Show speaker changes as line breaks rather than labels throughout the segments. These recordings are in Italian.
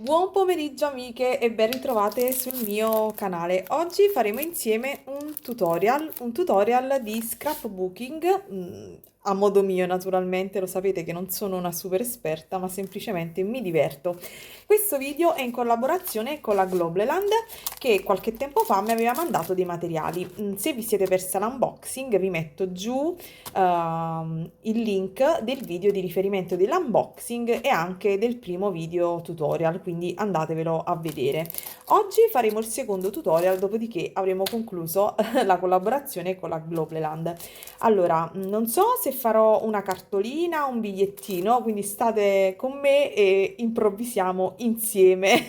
Buon pomeriggio amiche e ben ritrovate sul mio canale. Oggi faremo insieme un tutorial di scrapbooking, a modo mio naturalmente, lo sapete che non sono una super esperta, ma semplicemente mi diverto. Questo video è in collaborazione con la Globleland che qualche tempo fa mi aveva mandato dei materiali. Se vi siete persa l'unboxing vi metto giù il link del video di riferimento dell'unboxing e anche del primo video tutorial, quindi andatevelo a vedere. Oggi faremo il secondo tutorial, dopodiché avremo concluso la collaborazione con la Globleland. Allora, non so se farò una cartolina o un bigliettino, quindi state con me e improvvisiamo insieme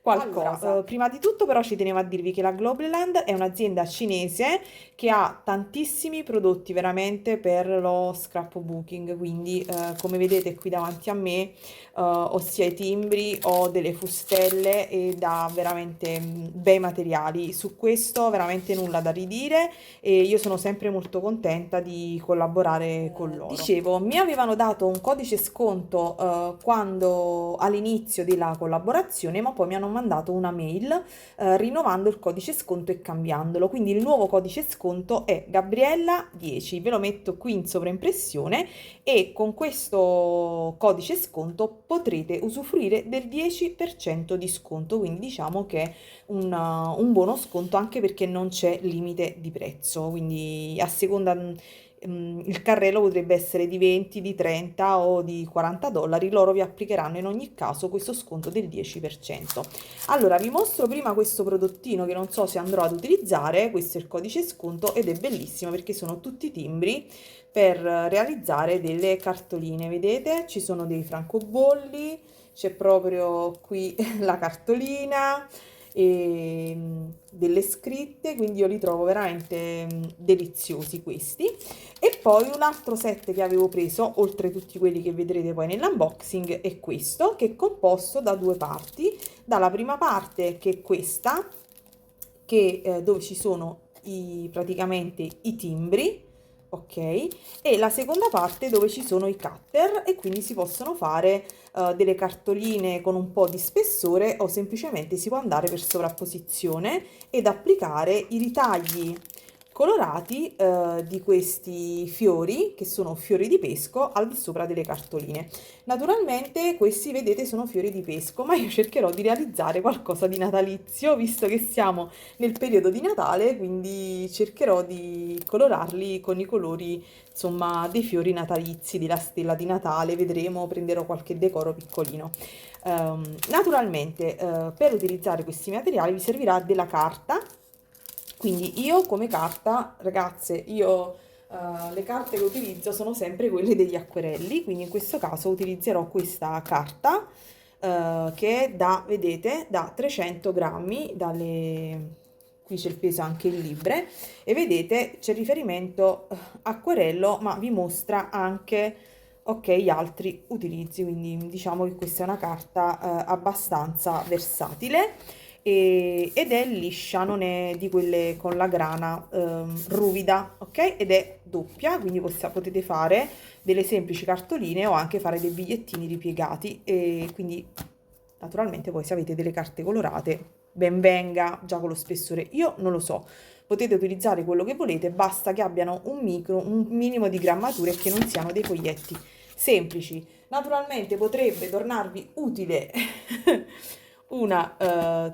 qualcosa. Allora, prima di tutto però ci tenevo a dirvi che la Globleland è un'azienda cinese che ha tantissimi prodotti veramente per lo scrapbooking, quindi come vedete qui davanti a me, ossia i timbri o delle fustelle e da veramente bei materiali. Su questo veramente nulla da ridire e io sono sempre molto contenta di collaborare con loro. Dicevo, mi avevano dato un codice sconto quando all'inizio della collaborazione, ma poi mi hanno mandato una mail rinnovando il codice sconto e cambiandolo. Quindi il nuovo codice sconto è Gabriella 10, ve lo metto qui in sovraimpressione e con questo codice sconto potrete usufruire del 10% di sconto, quindi diciamo che è un buono sconto anche perché non c'è limite di prezzo, quindi a seconda il carrello potrebbe essere di 20, di 30 o di 40 dollari, loro vi applicheranno in ogni caso questo sconto del 10%. Allora vi mostro prima questo prodottino che non so se andrò ad utilizzare, questo è il codice sconto ed è bellissimo perché sono tutti timbri per realizzare delle cartoline, vedete? Ci sono dei francobolli, c'è proprio qui la cartolina e delle scritte, quindi io li trovo veramente deliziosi questi. E poi un altro set che avevo preso, oltre a tutti quelli che vedrete poi nell'unboxing, è questo, che è composto da due parti. Dalla prima parte, che è questa, che dove ci sono praticamente i timbri, ok, e la seconda parte dove ci sono i cutter e quindi si possono fare delle cartoline con un po' di spessore o semplicemente si può andare per sovrapposizione ed applicare i ritagli colorati di questi fiori, che sono fiori di pesco, al di sopra delle cartoline. Naturalmente questi, vedete, sono fiori di pesco, ma io cercherò di realizzare qualcosa di natalizio, visto che siamo nel periodo di Natale, quindi cercherò di colorarli con i colori, insomma, dei fiori natalizi, della stella di Natale. Vedremo, prenderò qualche decoro piccolino. Naturalmente, per utilizzare questi materiali vi servirà della carta. Quindi io come carta, ragazze, le carte che utilizzo sono sempre quelle degli acquerelli, quindi in questo caso utilizzerò questa carta che è da, vedete, da 300 grammi, qui c'è il peso anche in libbre, e vedete c'è riferimento acquerello, ma vi mostra anche, ok, gli altri utilizzi, quindi diciamo che questa è una carta abbastanza versatile ed è liscia, non è di quelle con la grana ruvida, ok? Ed è doppia, quindi potete fare delle semplici cartoline o anche fare dei bigliettini ripiegati e quindi naturalmente poi se avete delle carte colorate ben venga già con lo spessore, io non lo so. Potete utilizzare quello che volete, basta che abbiano un minimo di grammatura e che non siano dei foglietti semplici. Naturalmente potrebbe tornarvi utile una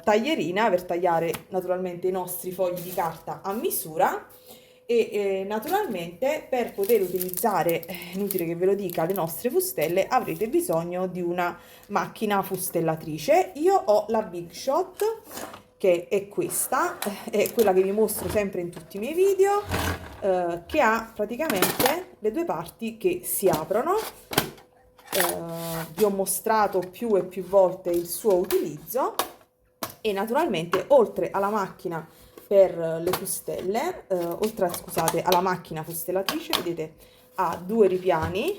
taglierina per tagliare naturalmente i nostri fogli di carta a misura e naturalmente per poter utilizzare, è inutile che ve lo dica, le nostre fustelle avrete bisogno di una macchina fustellatrice. Io ho la Big Shot, che è questa, è quella che vi mostro sempre in tutti i miei video, che ha praticamente le due parti che si aprono. Vi ho mostrato più e più volte il suo utilizzo e naturalmente oltre alla macchina per le fustelle, scusate, alla macchina fustellatrice, vedete, ha due ripiani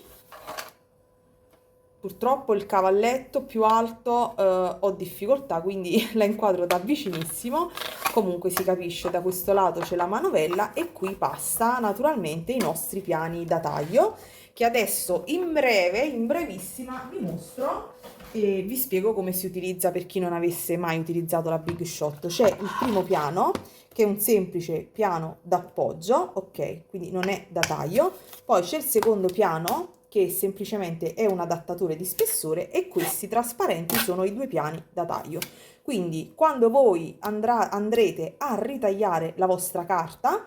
Purtroppo il cavalletto più alto ho difficoltà, quindi la inquadro da vicinissimo. Comunque si capisce, da questo lato c'è la manovella e qui passa naturalmente i nostri piani da taglio, che adesso in breve, in brevissima, vi mostro e vi spiego come si utilizza per chi non avesse mai utilizzato la Big Shot. C'è il primo piano, che è un semplice piano d'appoggio, ok? Quindi non è da taglio. Poi c'è il secondo piano, che semplicemente è un adattatore di spessore, e questi trasparenti sono i due piani da taglio. Quindi quando voi andrete a ritagliare la vostra carta,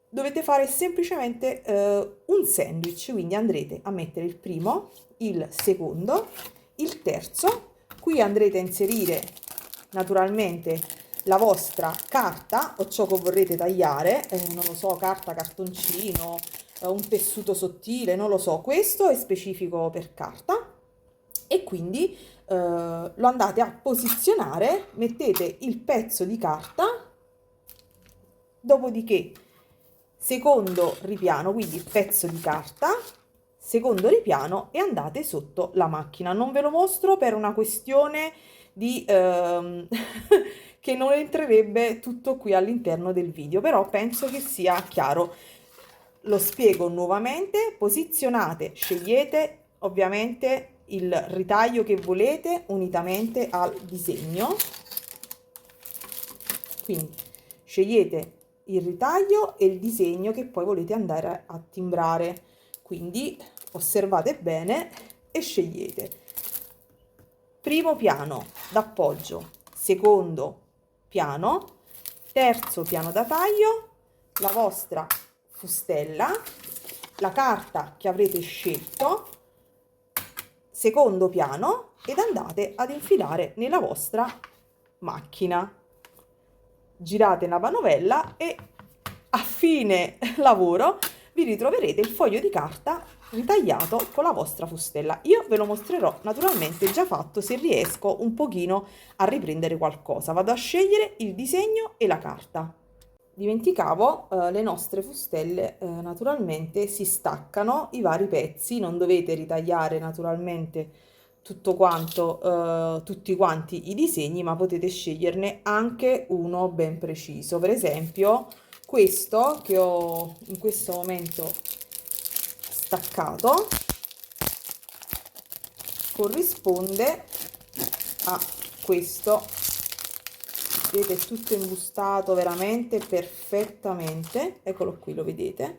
dovete fare semplicemente un sandwich, quindi andrete a mettere il primo, il secondo, il terzo, qui andrete a inserire naturalmente la vostra carta o ciò che vorrete tagliare, non lo so, carta, cartoncino, un tessuto sottile, non lo so, questo è specifico per carta, e quindi lo andate a posizionare, mettete il pezzo di carta, dopodiché secondo ripiano, quindi il pezzo di carta, secondo ripiano, e andate sotto la macchina. Non ve lo mostro per una questione di che non entrerebbe tutto qui all'interno del video, però penso che sia chiaro. Lo spiego nuovamente: posizionate, scegliete ovviamente il ritaglio che volete unitamente al disegno, quindi scegliete il ritaglio e il disegno che poi volete andare a timbrare, quindi osservate bene e scegliete primo piano d'appoggio, secondo piano, terzo piano da taglio, la vostra fustella, la carta che avrete scelto, secondo piano, ed andate ad infilare nella vostra macchina. Girate la manovella e a fine lavoro vi ritroverete il foglio di carta ritagliato con la vostra fustella. Io ve lo mostrerò naturalmente già fatto, se riesco un pochino a riprendere qualcosa. Vado a scegliere il disegno e la carta. Dimenticavo, le nostre fustelle naturalmente si staccano i vari pezzi, non dovete ritagliare naturalmente tutto quanto, tutti quanti i disegni, ma potete sceglierne anche uno ben preciso. Per esempio questo che ho in questo momento staccato corrisponde a questo. Vedete, è tutto imbustato veramente perfettamente, eccolo qui, lo vedete,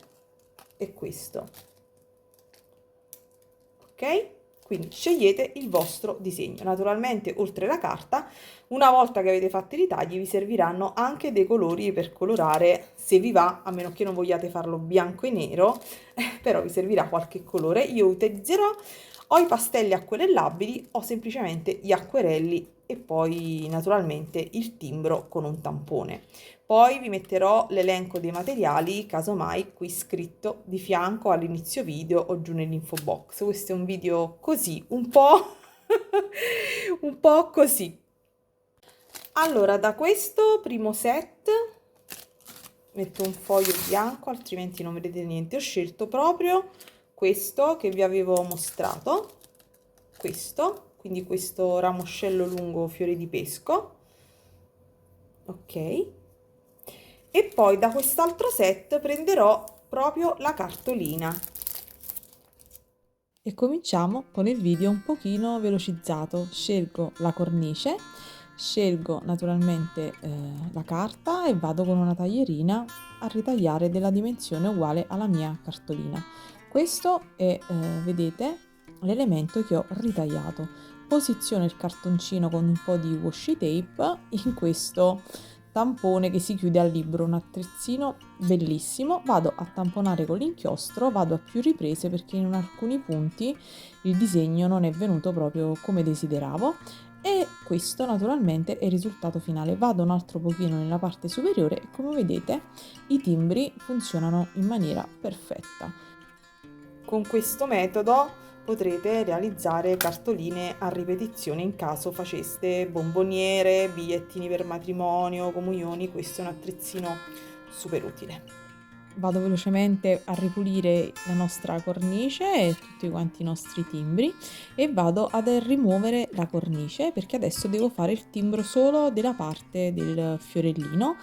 è questo, ok? Quindi scegliete il vostro disegno. Naturalmente, oltre la carta, una volta che avete fatto i ritagli, vi serviranno anche dei colori per colorare, se vi va, a meno che non vogliate farlo bianco e nero, però vi servirà qualche colore. Io utilizzerò o i pastelli acquerellabili o semplicemente gli acquerelli, e poi naturalmente il timbro con un tampone. Poi vi metterò l'elenco dei materiali, casomai qui scritto di fianco all'inizio video o giù nell'info box. Questo è un video così, un po' un po' così. Allora, da questo primo set metto un foglio bianco, altrimenti non vedete niente. Ho scelto proprio questo che vi avevo mostrato, questo, quindi questo ramoscello lungo fiore di pesco, ok? E poi da quest'altro set prenderò proprio la cartolina.
E cominciamo con il video un pochino velocizzato. Scelgo la cornice, scelgo naturalmente la carta e vado con una taglierina a ritagliare della dimensione uguale alla mia cartolina. Questo è, vedete, l'elemento che ho ritagliato. Posiziono il cartoncino con un po' di washi tape in questo tampone che si chiude al libro, un attrezzino bellissimo. Vado a tamponare con l'inchiostro, vado a più riprese perché in alcuni punti il disegno non è venuto proprio come desideravo, e questo naturalmente è il risultato finale. Vado un altro pochino nella parte superiore e come vedete i timbri funzionano in maniera perfetta.
Con questo metodo potrete realizzare cartoline a ripetizione in caso faceste bomboniere, bigliettini per matrimonio, comunioni. Questo è un attrezzino super utile.
vado velocemente a ripulire la nostra cornice e tutti quanti i nostri timbri e vado ad rimuovere la cornice perché adesso devo fare il timbro solo della parte del fiorellino.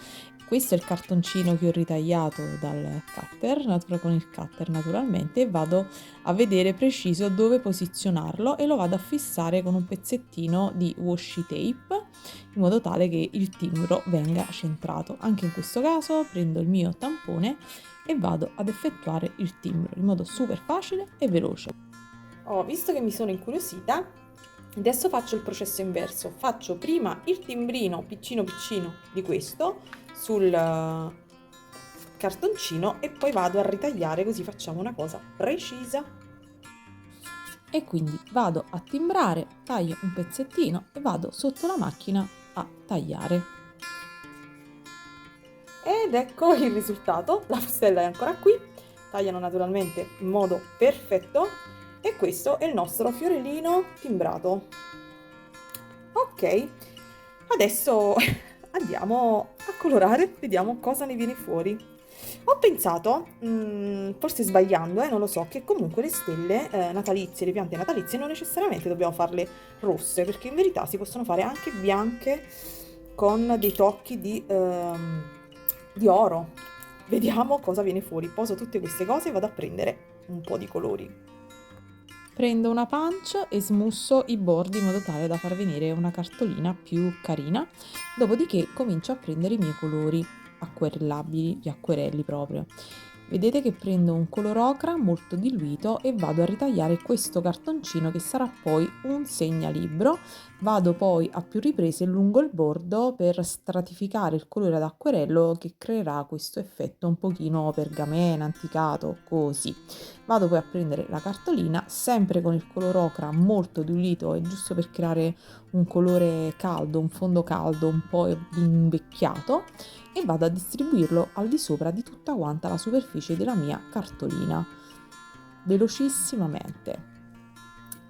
Questo è il cartoncino che ho ritagliato dal cutter, con il cutter naturalmente, e vado a vedere preciso dove posizionarlo e lo vado a fissare con un pezzettino di washi tape in modo tale che il timbro venga centrato. Anche in questo caso prendo il mio tampone e vado ad effettuare il timbro in modo super facile e veloce.
Visto che mi sono incuriosita, adesso faccio il processo inverso. Faccio prima il timbrino piccino piccino di questo sul cartoncino e poi vado a ritagliare, così facciamo una cosa precisa.
E quindi vado a timbrare, taglio un pezzettino e vado sotto la macchina a tagliare.
Ed ecco il risultato, la fustella è ancora qui, tagliano naturalmente in modo perfetto e questo è il nostro fiorellino timbrato. Ok, adesso andiamo a colorare, vediamo cosa ne viene fuori. Ho pensato, forse sbagliando, non lo so, che comunque le stelle natalizie, le piante natalizie non necessariamente dobbiamo farle rosse, perché in verità si possono fare anche bianche con dei tocchi di oro. Vediamo cosa viene fuori. Poso tutte queste cose e vado a prendere un po' di colori.
Prendo una punch e smusso i bordi in modo tale da far venire una cartolina più carina, dopodiché comincio a prendere i miei colori acquerellabili, gli acquerelli proprio. Vedete che prendo un color ocra molto diluito e vado a ritagliare questo cartoncino che sarà poi un segnalibro. Vado poi a più riprese lungo il bordo per stratificare il colore ad acquerello che creerà questo effetto un pochino pergamena, anticato, così. Vado poi a prendere la cartolina, sempre con il color ocra molto diluito e giusto per creare un colore caldo, un fondo caldo un po' invecchiato, e vado a distribuirlo al di sopra di tutta quanta la superficie della mia cartolina, velocissimamente.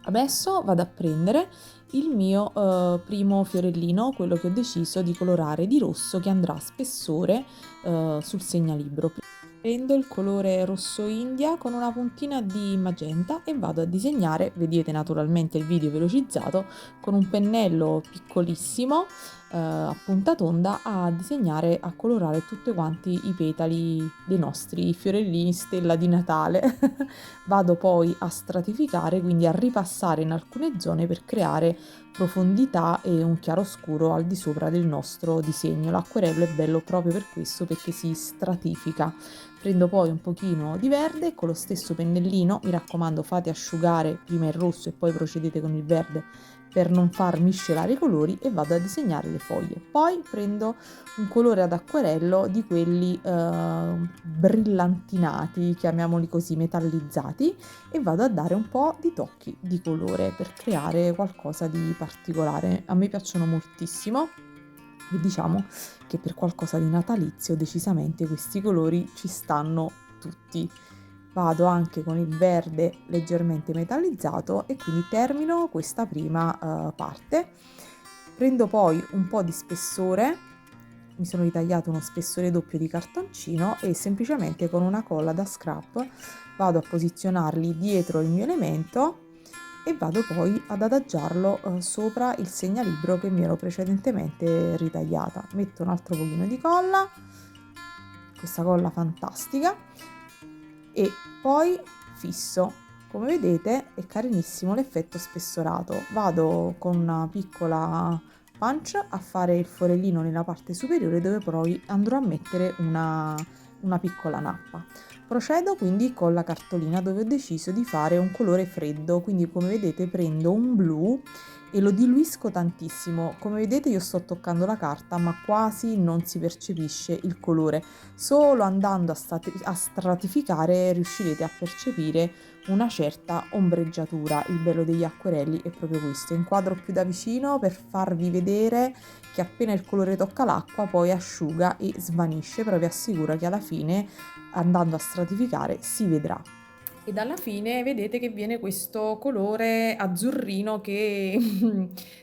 Adesso vado a prendere il mio primo fiorellino, quello che ho deciso di colorare di rosso, che andrà a spessore sul segnalibro. Prendo il colore rosso India con una puntina di magenta e vado a disegnare, vedete naturalmente il video velocizzato, con un pennello piccolissimo a punta tonda a disegnare, a colorare tutti quanti i petali dei nostri fiorellini stella di Natale. Vado poi a stratificare, quindi a ripassare in alcune zone per creare profondità e un chiaroscuro al di sopra del nostro disegno. L'acquerello è bello proprio per questo, perché si stratifica. Prendo poi un pochino di verde e con lo stesso pennellino, mi raccomando fate asciugare prima il rosso e poi procedete con il verde per non far miscelare i colori, e vado a disegnare le foglie. Poi prendo un colore ad acquerello di quelli brillantinati, chiamiamoli così, metallizzati, e vado a dare un po' di tocchi di colore per creare qualcosa di particolare. A me piacciono moltissimo e diciamo che per qualcosa di natalizio decisamente questi colori ci stanno tutti. Vado anche con il verde leggermente metallizzato e quindi termino questa prima parte. Prendo poi un po' di spessore, mi sono ritagliato uno spessore doppio di cartoncino e semplicemente con una colla da scrap vado a posizionarli dietro il mio elemento e vado poi ad adagiarlo sopra il segnalibro che mi ero precedentemente ritagliata. Metto un altro pochino di colla, questa colla fantastica, e poi fisso. Come vedete è carinissimo l'effetto spessorato. Vado con una piccola punch a fare il forellino nella parte superiore, dove poi andrò a mettere una piccola nappa. Procedo quindi con la cartolina, dove ho deciso di fare un colore freddo, quindi come vedete prendo un blu e lo diluisco tantissimo. Come vedete io sto toccando la carta ma quasi non si percepisce il colore, solo andando a stratificare riuscirete a percepire una certa ombreggiatura. Il bello degli acquerelli è proprio questo. Inquadro più da vicino per farvi vedere che appena il colore tocca l'acqua poi asciuga e svanisce, però vi assicuro che alla fine, andando a stratificare, si vedrà.
ed alla fine vedete che viene questo colore azzurrino che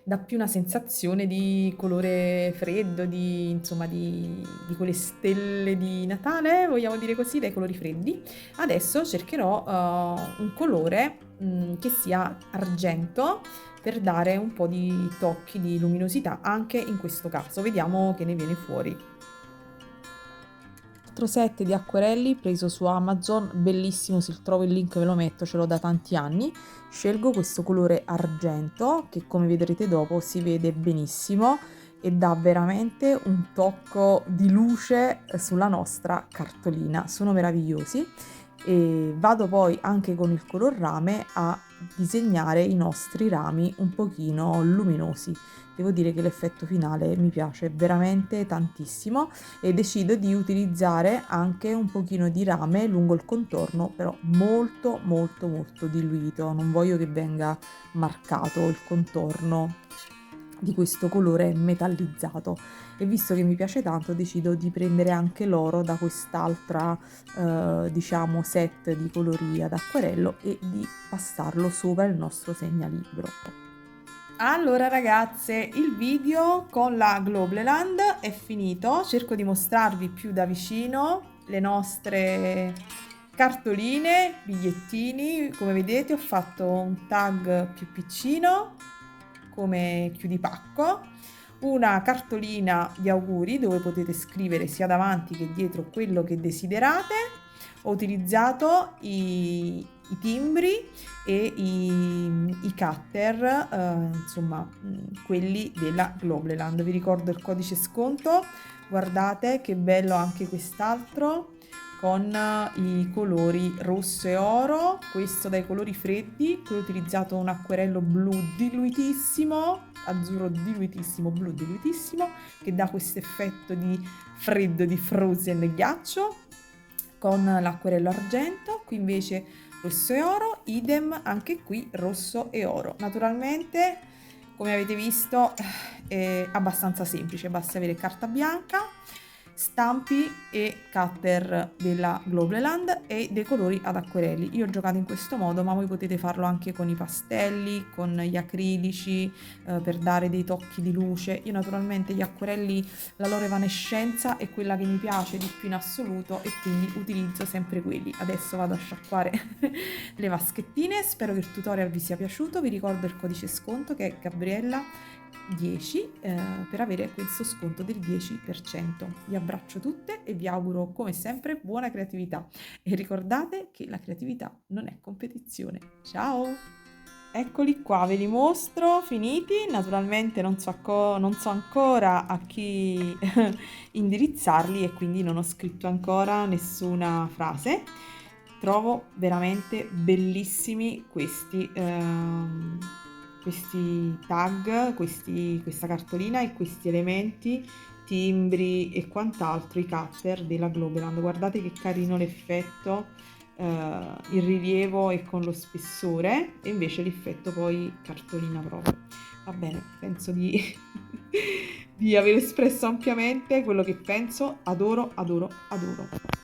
dà più una sensazione di colore freddo, insomma di quelle stelle di Natale, vogliamo dire così, dai colori freddi. Adesso cercherò un colore che sia argento per dare un po' di tocchi di luminosità anche in questo caso. Vediamo che ne viene fuori.
Altro set di acquerelli preso su Amazon, bellissimo, se trovo il link ve lo metto, ce l'ho da tanti anni. Scelgo questo colore argento che, come vedrete dopo, si vede benissimo e dà veramente un tocco di luce sulla nostra cartolina. Sono meravigliosi, e vado poi anche con il color rame a disegnare i nostri rami un pochino luminosi. Devo dire che l'effetto finale mi piace veramente tantissimo e decido di utilizzare anche un pochino di rame lungo il contorno, però molto molto molto diluito. Non voglio che venga marcato il contorno di questo colore metallizzato, e visto che mi piace tanto decido di prendere anche l'oro da quest'altra diciamo set di colori ad acquerello e di passarlo sopra il nostro segnalibro.
Allora ragazze, il video con la Globleland è finito, cerco di mostrarvi più da vicino le nostre cartoline, bigliettini. Come vedete ho fatto un tag più piccino come chiudipacco, una cartolina di auguri dove potete scrivere sia davanti che dietro quello che desiderate. Ho utilizzato i timbri e i cutter, insomma quelli della Globleland. Vi ricordo il codice sconto, guardate che bello anche quest'altro con i colori rosso e oro, questo dai colori freddi. Qui ho utilizzato un acquerello blu diluitissimo, azzurro diluitissimo, blu diluitissimo, che dà questo effetto di freddo, di frozen ghiaccio, con l'acquerello argento. Qui invece rosso e oro, idem anche qui rosso e oro. Naturalmente, come avete visto, è abbastanza semplice, basta avere carta bianca, stampi e cutter della Globleland e dei colori ad acquerelli. Io ho giocato in questo modo, ma voi potete farlo anche con i pastelli, con gli acrilici, per dare dei tocchi di luce. Io naturalmente gli acquerelli, la loro evanescenza è quella che mi piace di più in assoluto e quindi utilizzo sempre quelli. Adesso vado a sciacquare le vaschettine, spero che il tutorial vi sia piaciuto. Vi ricordo il codice sconto che è Gabriella10 per avere questo sconto del 10%. Vi abbraccio tutte e vi auguro come sempre buona creatività e ricordate che la creatività non è competizione. Ciao! Eccoli qua, ve li mostro, finiti. Naturalmente non so ancora a chi indirizzarli e quindi non ho scritto ancora nessuna frase. Trovo veramente bellissimi questi tag, questa cartolina e questi elementi, timbri e quant'altro, i cutter della Globeland. Guardate che carino l'effetto, il rilievo e con lo spessore, e invece l'effetto poi cartolina proprio. Va bene, penso di, di aver espresso ampiamente quello che penso. Adoro, adoro, adoro.